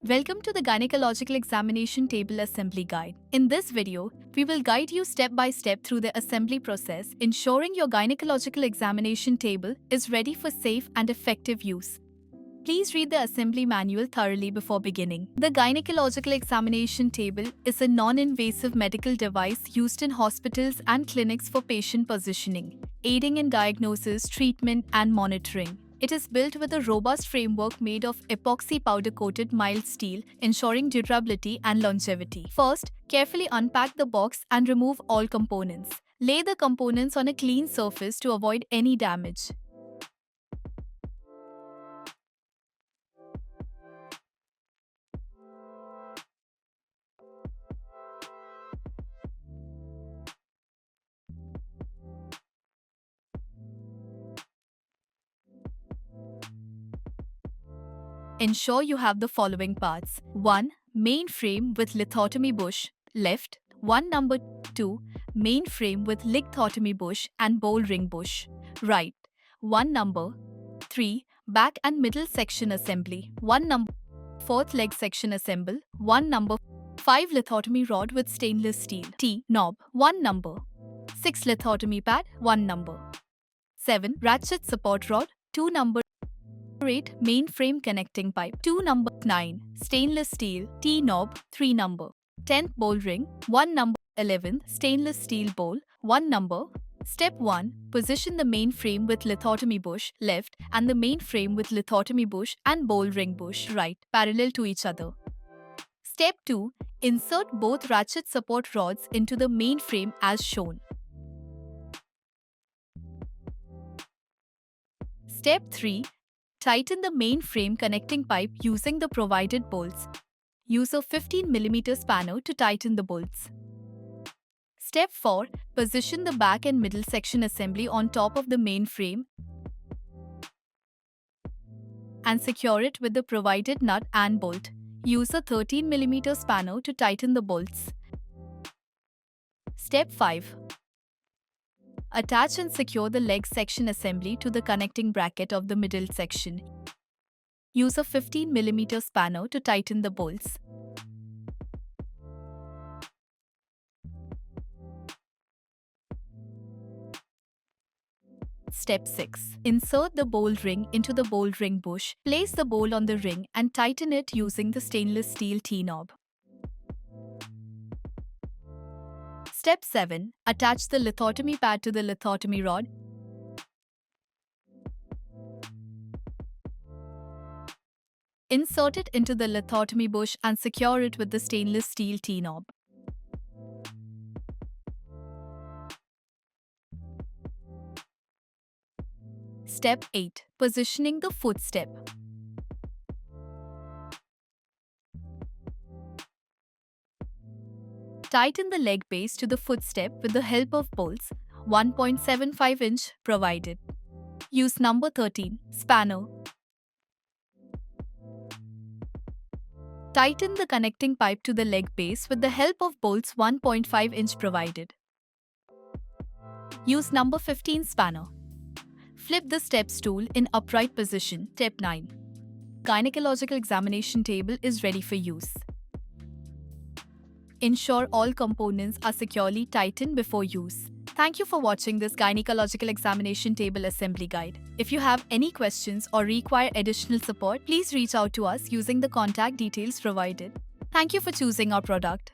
Welcome to the Gynecological Examination Table Assembly Guide. In this video, we will guide you step by step through the assembly process, ensuring your gynecological examination table is ready for safe and effective use. Please read the assembly manual thoroughly before beginning. The gynecological examination table is a non-invasive medical device used in hospitals and clinics for patient positioning, aiding in diagnosis, treatment, and monitoring. It is built with a robust framework made of epoxy powder-coated mild steel, ensuring durability and longevity. First, carefully unpack the box and remove all components. Lay the components on a clean surface to avoid any damage. Ensure you have the following parts. 1. Main frame with lithotomy bush, left. 1 number 2. Main frame with lithotomy bush and bowl ring bush, right. 1 number 3. Back and middle section assembly. 1 number 4th leg section assemble. 1 number 5. Lithotomy rod with stainless steel T knob. 1 number 6. Lithotomy pad. 1 number 7. Ratchet support rod. 2 number 8. Main frame connecting pipe. 2 number 9. Stainless steel T knob. 3 number 10th bowl ring. 1 number 11. Stainless steel bowl. 1 number. Step 1. Position the main frame with lithotomy bush left and the main frame with lithotomy bush and bowl ring bush right parallel to each other. Step 2. Insert both ratchet support rods into the main frame as shown. Step 3. Tighten the main frame connecting pipe using the provided bolts. Use a 15 mm spanner to tighten the bolts. Step 4. Position the back and middle section assembly on top of the main frame and secure it with the provided nut and bolt. Use a 13 mm spanner to tighten the bolts. Step 5. Attach and secure the leg section assembly to the connecting bracket of the middle section. Use a 15 mm spanner to tighten the bolts. Step 6. Insert the bowl ring into the bowl ring bush. Place the bowl on the ring and tighten it using the stainless steel T-knob. Step 7. Attach the lithotomy pad to the lithotomy rod. Insert it into the lithotomy bush and secure it with the stainless steel T-knob. Step 8. Positioning the footstep. Tighten the leg base to the footstep with the help of bolts, 1.75 inch provided. Use number 13, spanner. Tighten the connecting pipe to the leg base with the help of bolts 1.5 inch provided. Use number 15 spanner. Flip the step stool in upright position. Step 9. Gynecological examination table is ready for use. Ensure all components are securely tightened before use. Thank you for watching this gynecological examination table assembly guide. If you have any questions or require additional support, please reach out to us using the contact details provided. Thank you for choosing our product.